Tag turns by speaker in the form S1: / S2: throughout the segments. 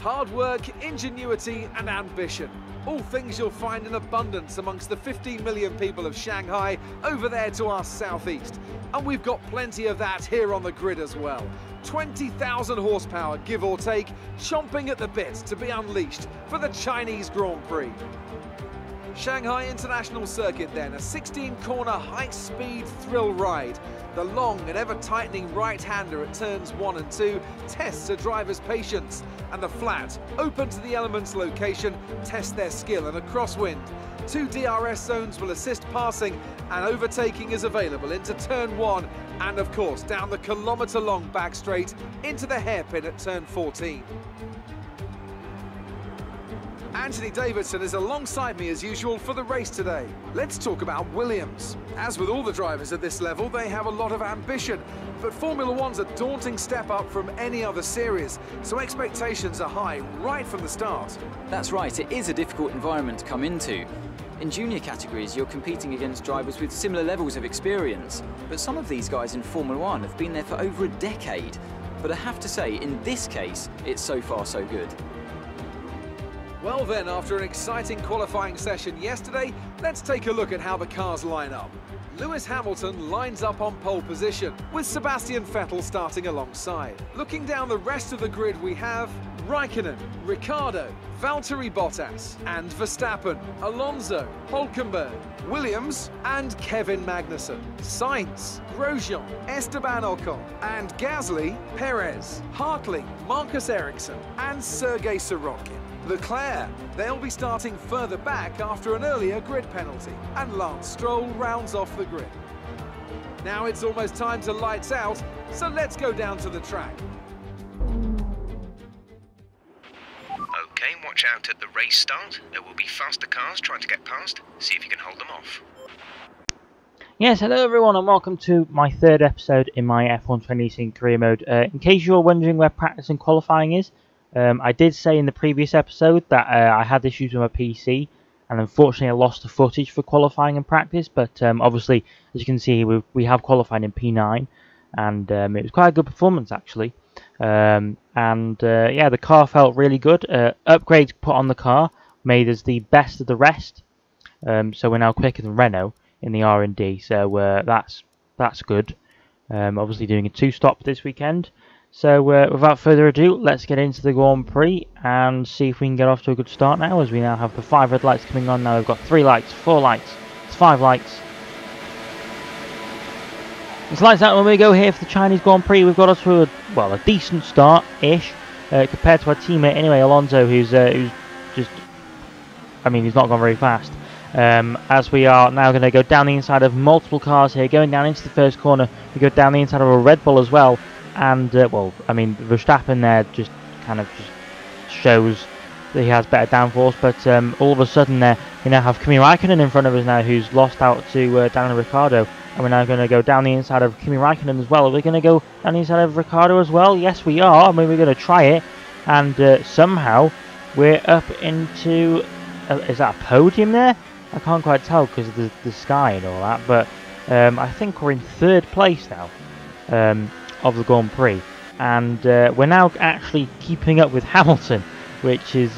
S1: Hard work, ingenuity and ambition. All things you'll find in abundance amongst the 15 million people of Shanghai over there to our southeast. And we've got plenty of that here on the grid as well. 20,000 horsepower, give or take, chomping at the bit to be unleashed for the Chinese Grand Prix. Shanghai International Circuit then, a 16-corner high-speed thrill ride. The long and ever-tightening right-hander at turns 1 and 2 tests a driver's patience, and the flat, open to the elements location, tests their skill and a crosswind. 2 DRS zones will assist passing, and overtaking is available into turn 1, and of course down the kilometre-long back straight into the hairpin at turn 14. Anthony Davidson is alongside me as usual for the race today. Let's talk about Williams. As with all the drivers at this level, they have a lot of ambition, but Formula One's a daunting step up from any other series, so expectations are high right from the start.
S2: That's right, it is a difficult environment to come into. In junior categories, you're competing against drivers with similar levels of experience, but some of these guys in Formula One have been there for over a decade. But I have to say, in this case, it's so far so good.
S1: Well then, after an exciting qualifying session yesterday, let's take a look at how the cars line up. Lewis Hamilton lines up on pole position, with Sebastian Vettel starting alongside. Looking down the rest of the grid, we have Raikkonen, Ricciardo, Valtteri Bottas and Verstappen, Alonso, Hülkenberg, Williams and Kevin Magnussen, Sainz, Grosjean, Esteban Ocon and Gasly, Perez, Hartley, Marcus Ericsson and Sergei Sorokin. Leclerc, they'll be starting further back after an earlier grid penalty, and Lance Stroll rounds off the grid. Now it's almost time to lights out, so let's go down to the track.
S3: Okay, watch out at the race start. There will be faster cars trying to get past. See if you can hold them off.
S4: Yes, hello everyone and welcome to my third episode in my F1 2018 career mode. In case you're wondering where practice and qualifying is, I did say in the previous episode that I had issues with my PC, and unfortunately I lost the footage for qualifying and practice, but obviously, as you can see, we have qualified in P9, and it was quite a good performance actually. Yeah, the car felt really good. Upgrades put on the car made us the best of the rest, so we're now quicker than Renault in the R&D, so that's good. Obviously doing a 2-stop this weekend. So without further ado, let's get into the Grand Prix and see if we can get off to a good start now, as we now have the 5 red lights coming on. Now we've got 3 lights, 4 lights, it's 5 lights. It's lights out when we go here for the Chinese Grand Prix. We've got us to a decent start-ish compared to our teammate anyway, Alonso, who's just, I mean, he's not gone very fast. As we are now going to go down the inside of multiple cars here, going down into the first corner. We go down the inside of a Red Bull as well. And, I mean, Verstappen there just kind of shows that he has better downforce. But all of a sudden there, we now have Kimi Raikkonen in front of us now, who's lost out to Daniel Ricciardo. And we're now going to go down the inside of Kimi Raikkonen as well. Are we going to go down the inside of Ricciardo as well? Yes, we are. I mean, we're going to try it. And somehow we're up into... is that a podium there? I can't quite tell because of the sky and all that. But I think we're in 3rd place now. Of the Grand Prix, and we're now actually keeping up with Hamilton, which is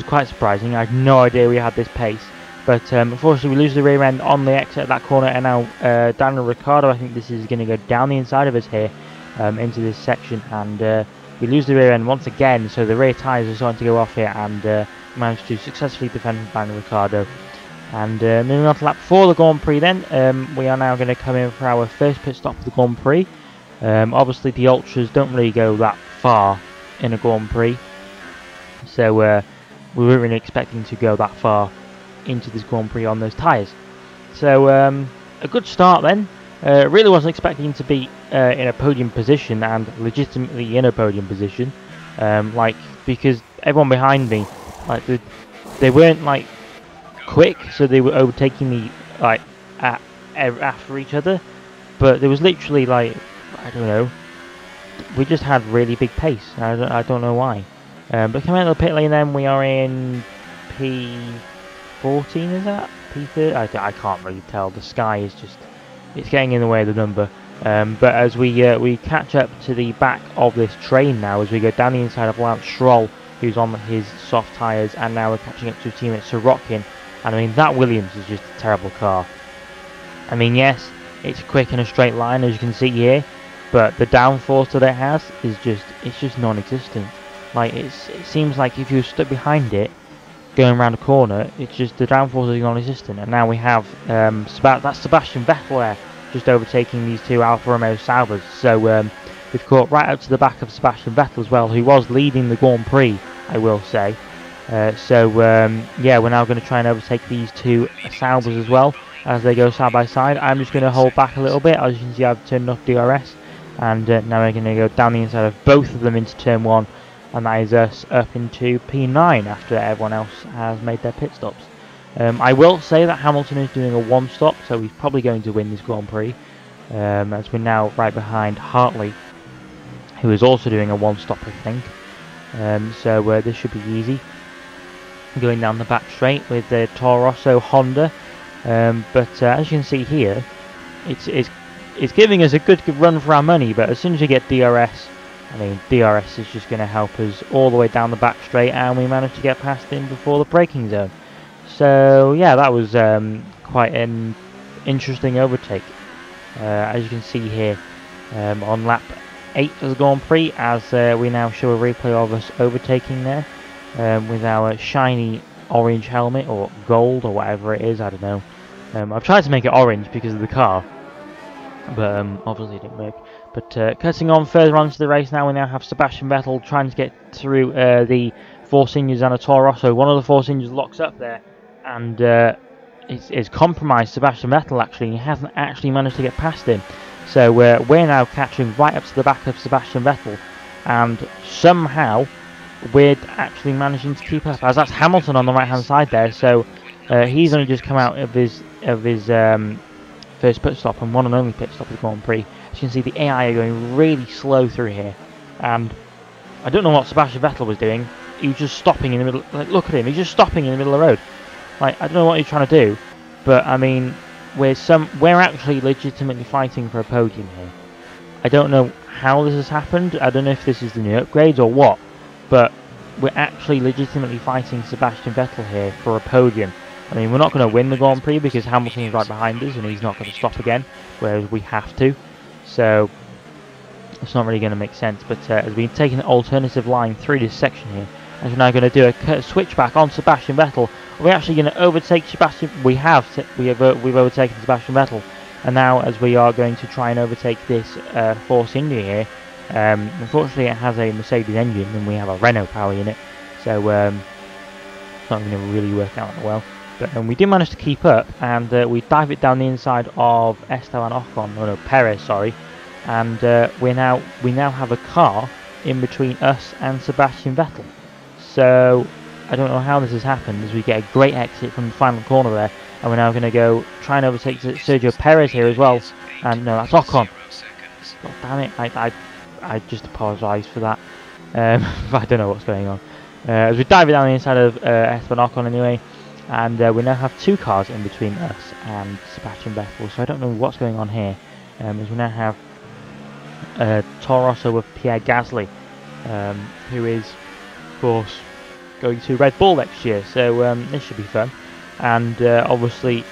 S4: quite surprising. I had no idea we had this pace, but unfortunately we lose the rear end on the exit of that corner, and now Daniel Ricciardo, I think this is going to go down the inside of us here into this section, and we lose the rear end once again, so the rear tyres are starting to go off here, and managed to successfully defend Daniel Ricciardo. And moving on to lap 4 of the Grand Prix then, we are now going to come in for our first pit stop of the Grand Prix. Obviously the Ultras don't really go that far in a Grand Prix, so we weren't really expecting to go that far into this Grand Prix on those tyres. So a good start then. Really wasn't expecting to be in a podium position, and legitimately in a podium position, because everyone behind me, they weren't quick, so they were overtaking me after each other, but there was literally I don't know, we just had really big pace. I don't know why. But coming out of the pit lane then, we are in P14, is that? P30? I can't really tell. The sky is just, it's getting in the way of the number. But as we catch up to the back of this train now, as we go down the inside of Lance Stroll, who's on his soft tyres, and now we're catching up to his teammate Sorokin. And I mean, that Williams is just a terrible car. I mean, yes, it's quick in a straight line, as you can see here, but the downforce that it has is just non-existent. Like, it seems like if you were stuck behind it, going around a corner, it's just the downforce is non-existent. And now we have that's Sebastian Vettel there, just overtaking these two Alfa Romeo Saubers. So we've caught right up to the back of Sebastian Vettel as well, who was leading the Grand Prix, I will say. Yeah, we're now going to try and overtake these two Saubers as well as they go side by side. I'm just going to hold back a little bit. As you can see, I've turned off DRS, and now we're going to go down the inside of both of them into turn 1, and that is us up into P9 after everyone else has made their pit stops. I will say that Hamilton is doing a 1-stop, so he's probably going to win this Grand Prix, as we're now right behind Hartley, who is also doing a 1-stop, I think. So this should be easy. Going down the back straight with the Toro Rosso Honda, but as you can see here, it's giving us a good run for our money. But as soon as we get DRS, I mean, DRS is just going to help us all the way down the back straight, and we managed to get past him before the braking zone. So yeah, that was quite an interesting overtake. As you can see here, on lap 8 of the Grand Prix, as we now show a replay of us overtaking there. With our shiny orange helmet, or gold, or whatever it is, I don't know. I've tried to make it orange because of the car, but obviously it didn't work. But cutting on further on to the race now, we now have Sebastian Vettel trying to get through the Force Injures and a Toro Rosso. One of the Force Injures locks up there, and it's compromised Sebastian Vettel actually. He hasn't actually managed to get past him. So we're now catching right up to the back of Sebastian Vettel, and somehow we're actually managing to keep up, as that's Hamilton on the right hand side there. So he's only just come out of his first pit stop, and one and only pit stop of the Grand Prix. As you can see, the AI are going really slow through here, and I don't know what Sebastian Vettel was doing. He was just stopping in the middle. Like, look at him, he's just stopping in the middle of the road. Like, I don't know what he's trying to do, but I mean, we're actually legitimately fighting for a podium here. I don't know how this has happened. I don't know if this is the new upgrades or what, but we're actually legitimately fighting Sebastian Vettel here for a podium. I mean, we're not going to win the Grand Prix because Hamilton is right behind us and he's not going to stop again, whereas we have to. So it's not really going to make sense. But as we've taken an alternative line through this section here, as we're now going to do a switchback on Sebastian Vettel, we're actually going to overtake Sebastian. We've overtaken Sebastian Vettel, and now as we are going to try and overtake this Force India here. Unfortunately, it has a Mercedes engine and we have a Renault power unit, so it's not going to really work out that well. But we did manage to keep up, and we dive it down the inside of Esteban Ocon, or no, Perez, sorry, and we now have a car in between us and Sebastian Vettel. So I don't know how this has happened, as we get a great exit from the final corner there, and we're now going to go try and overtake Sergio Perez here as well. And no, that's Ocon. God damn it! I just apologise for that. I don't know what's going on. As we dive it down the inside of Esteban Ocon anyway, and we now have two cars in between us and Sebastian Vettel, so I don't know what's going on here. As we now have Toro Rosso with Pierre Gasly, who is, of course, going to Red Bull next year, so this should be fun. And obviously,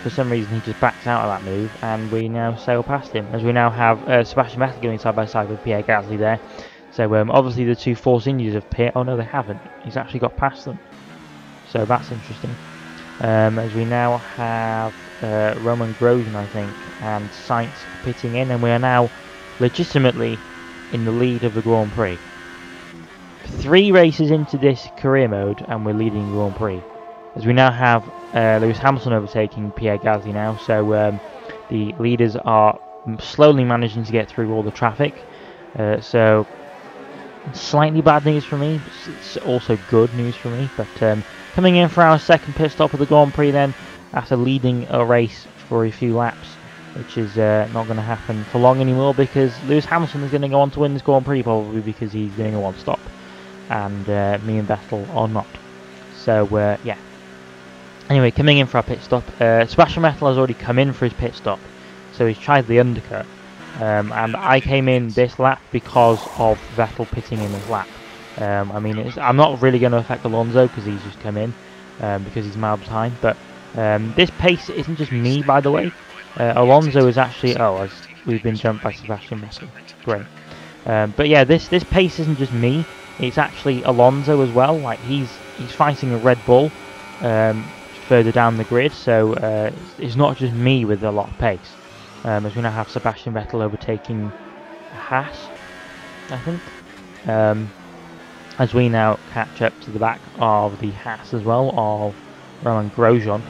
S4: for some reason he just backs out of that move, and we now sail past him, as we now have Sebastian Vettel going side by side with Pierre Gasly there. So obviously the two Force Injures have appeared. Oh no, they haven't. He's actually got past them, so that's interesting. As we now have Roman Grosjean, I think, and Sainz pitting in, and we are now legitimately in the lead of the Grand Prix. 3 races into this career mode, and we're leading the Grand Prix. As we now have Lewis Hamilton overtaking Pierre Gasly now, so the leaders are slowly managing to get through all the traffic. So slightly bad news for me, but it's also good news for me. But coming in for our second pit stop of the Grand Prix then, after leading a race for a few laps, which is not going to happen for long anymore, because Lewis Hamilton is going to go on to win this Grand Prix, probably because he's doing a 1-stop, and me and Vettel are not. So yeah. Anyway, coming in for our pit stop, Sebastian Vettel has already come in for his pit stop, so he's tried the undercut, and I came in this lap because of Vettel pitting in this lap. I mean, I'm not really going to affect Alonso because he's just come in because he's miles behind. But this pace isn't just me, by the way. Alonso is actually... Oh, as we've been jumped by Sebastian Vettel. Great. But yeah, this pace isn't just me. It's actually Alonso as well. Like he's fighting a Red Bull further down the grid. So it's not just me with a lot of pace. As we now have Sebastian Vettel overtaking Haas, I think. As we now catch up to the back of the Haas as well of Roman Grosjean.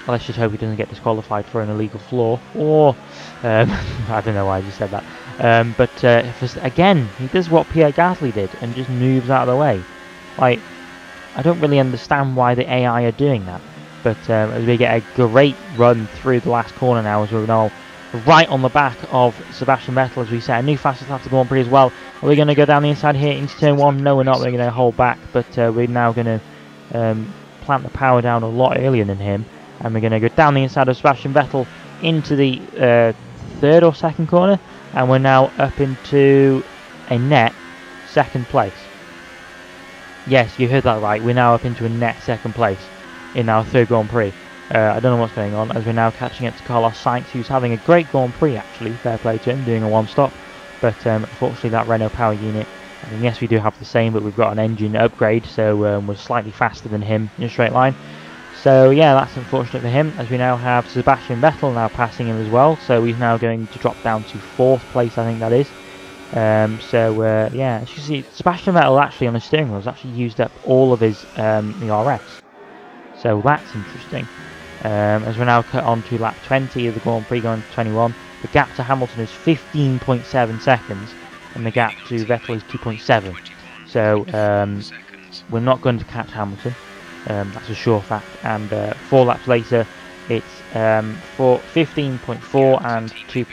S4: Let's just hope he doesn't get disqualified for an illegal flaw, or I don't know why I just said that. But again, he does what Pierre Gasly did and just moves out of the way. Like, I don't really understand why the AI are doing that. But as we get a great run through the last corner now, as we're now right on the back of Sebastian Vettel, as we set a new fastest lap of the Grand Prix as well. Are we going to go down the inside here into turn 1? No, we're not. We're going to hold back, but we're now going to plant the power down a lot earlier than him, and we're going to go down the inside of Sebastian Vettel into the third or second corner, and we're now up into a net second place. Yes, you heard that right. We're now up into a net second place in our third Grand Prix. I don't know what's going on, as we're now catching up to Carlos Sainz, who's having a great Grand Prix actually, fair play to him, doing a one-stop. But unfortunately that Renault power unit, I mean, yes we do have the same, but we've got an engine upgrade, so we're slightly faster than him in a straight line. So yeah, that's unfortunate for him, as we now have Sebastian Vettel now passing him as well, so he's now going to drop down to 4th place, I think that is. Yeah, as you see, Sebastian Vettel actually on his steering wheel has actually used up all of his ERS. So that's interesting. As we're now cut on to lap 20 of the Grand Prix going to 21, the gap to Hamilton is 15.7 seconds, and the gap to Vettel is 2.7. So we're not going to catch Hamilton, that's a sure fact. And 4 laps later, it's for 15.4 and 2.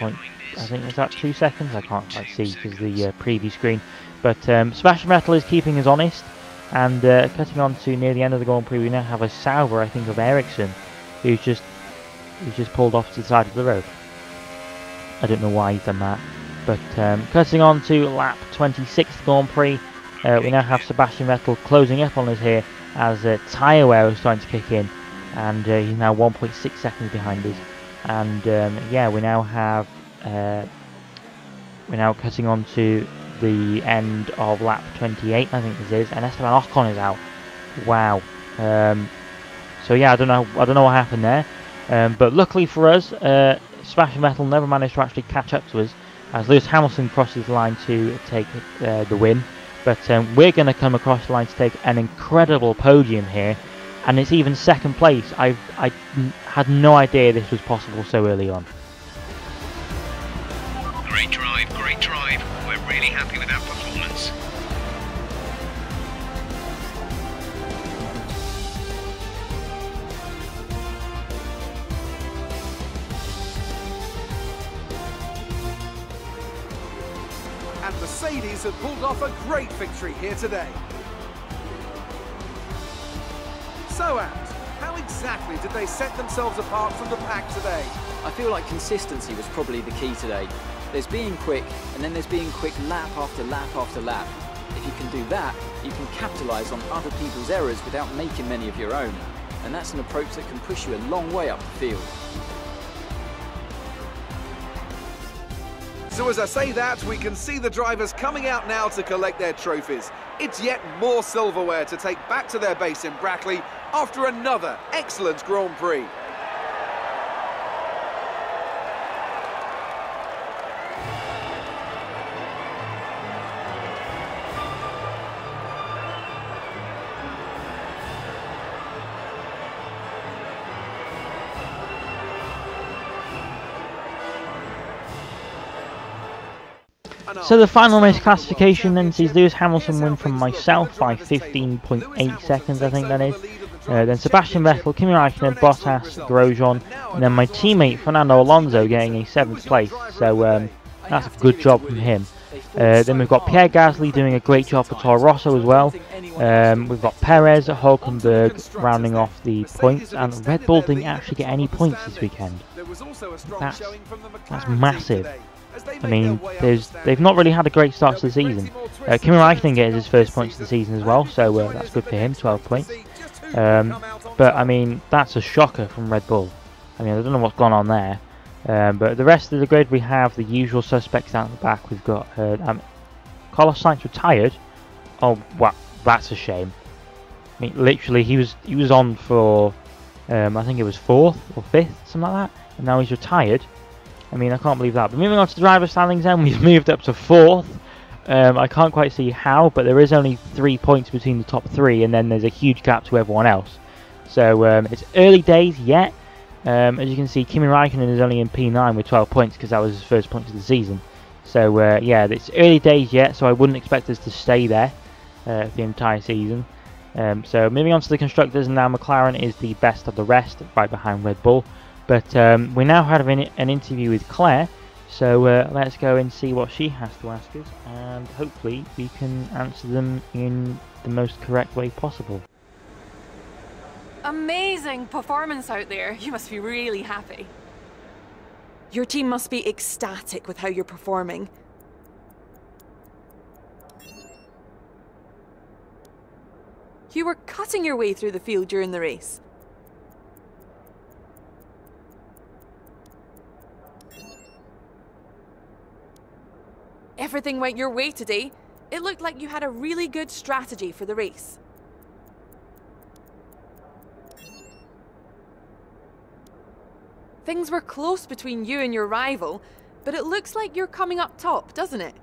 S4: I think is that 2 seconds. I can't quite see because of the preview screen. But Sebastian Vettel is keeping us honest, and cutting on to near the end of the Grand Prix, we now have a Sauber, I think, of Ericsson, who's just pulled off to the side of the road. I don't know why he's done that. But cutting on to lap 26 Grand Prix, we now have Sebastian Vettel closing up on us here as tyre wear is starting to kick in, and he's now 1.6 seconds behind us. And yeah, we now have we're now cutting on to the end of lap 28, I think this is, and Esteban Ocon is out. Wow. So yeah, I don't know what happened there, but luckily for us, Sebastian Vettel never managed to actually catch up to us, as Lewis Hamilton crosses the line to take the win. But we're going to come across the line to take an incredible podium here, and it's even second place. I had no idea this was possible so early on.
S3: Great drive, great drive. We're really happy with that performance.
S1: And Mercedes have pulled off a great victory here today. So, Ant, how exactly did they set themselves apart from the pack today?
S2: I feel like consistency was probably the key today. There's being quick, and then there's being quick lap after lap after lap. If you can do that, you can capitalise on other people's errors without making many of your own. And that's an approach that can push you a long way up the field.
S1: So as I say that, we can see the drivers coming out now to collect their trophies. It's yet more silverware to take back to their base in Brackley after another excellent Grand Prix.
S4: So the final race classification then sees Lewis Hamilton win from myself by 15.8 seconds, I think that is. Then Sebastian Vettel, Kimi Raikkonen, Bottas, Grosjean, and then my teammate Fernando Alonso getting a 7th place. So that's a good job from him. Then we've got Pierre Gasly doing a great job for Toro Rosso as well. We've got Perez, Hulkenberg rounding off the points, and Red Bull didn't actually get any points this weekend. That's massive. I mean, they've not really had a great start to the season. Kimi Raikkonen gets his first points of the season as well, so that's good for him, 12 points. But I mean, that's a shocker from Red Bull. I mean, I don't know what's gone on there. But the rest of the grid, we have the usual suspects down at the back. We've got Carlos Sainz retired. Oh, wow, that's a shame. I mean, literally, he was on for I think it was 4th or 5th, something like that, and now he's retired. I mean, I can't believe that. But moving on to the driver standings, then we've moved up to 4th. I can't quite see how, but there is only 3 points between the top 3, and then there's a huge gap to everyone else. So it's early days yet. As you can see, Kimi Raikkonen is only in P9 with 12 points because that was his first point of the season. So yeah, it's early days yet, so I wouldn't expect us to stay there for the entire season. So moving on to the constructors, and now McLaren is the best of the rest, right behind Red Bull. But we now have an interview with Claire, so let's go and see what she has to ask us, and hopefully we can answer them in the most correct way possible.
S5: Amazing performance out there. You must be really happy.
S6: Your team must be ecstatic with how you're performing.
S5: You were cutting your way through the field during the race. Everything went your way today. It looked like you had a really good strategy for the race. Things were close between you and your rival, but it looks like you're coming up top, doesn't it?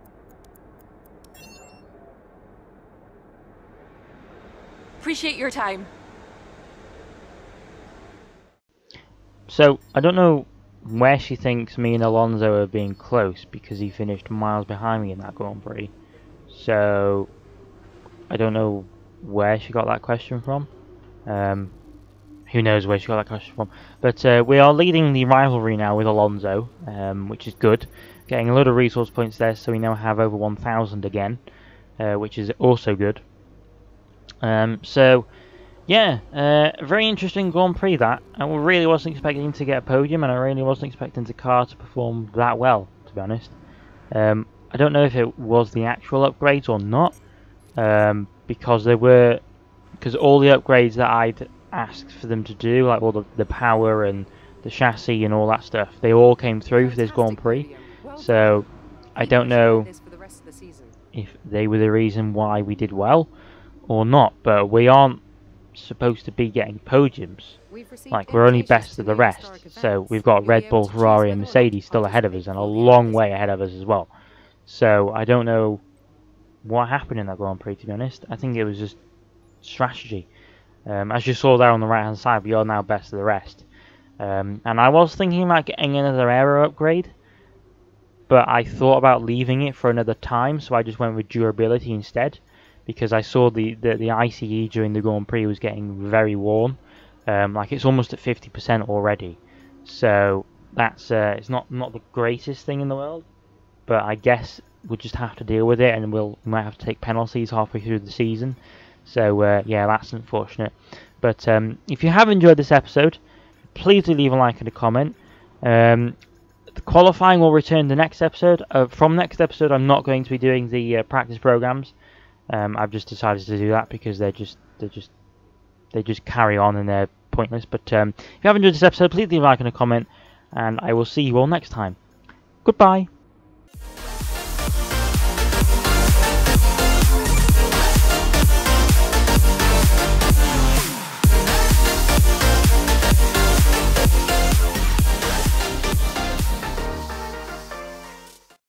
S5: Appreciate your time.
S4: So, I don't know where she thinks me and Alonso are being close, because he finished miles behind me in that Grand Prix. So, I don't know where she got that question from. Who knows where she got that question from. But we are leading the rivalry now with Alonso, which is good. Getting a lot of resource points there, so we now have over 1,000 again, which is also good. So, yeah, very interesting Grand Prix that. I really wasn't expecting to get a podium, and I really wasn't expecting the car to perform that well, to be honest. I don't know if it was the actual upgrades or not, because all the upgrades that I'd asked for them to do, like all the power and the chassis and all that stuff, they all came through for this Grand Prix. So I don't know if they were the reason why we did well or not, but we aren't supposed to be getting podiums. Like, we're only best of the rest, so we've got Red Bull, Ferrari and Mercedes still ahead of us, and a long way ahead of us as well. So I don't know what happened in that Grand Prix, to be honest. I think it was just strategy. As you saw there on the right hand side, we are now best of the rest. And I was thinking about getting another aero upgrade, but I thought about leaving it for another time, so I just went with durability instead, because I saw the ICE during the Grand Prix was getting very warm. Like, it's almost at 50% already. So that's it's not the greatest thing in the world, but I guess we'll just have to deal with it, and we might have to take penalties halfway through the season. So yeah, that's unfortunate. But if you have enjoyed this episode, please do leave a like and a comment. The qualifying will return the next episode. From next episode, I'm not going to be doing the practice programs. I've just decided to do that because they just carry on and they're pointless. But if you have enjoyed this episode, please leave a like and a comment, and I will see you all next time. Goodbye.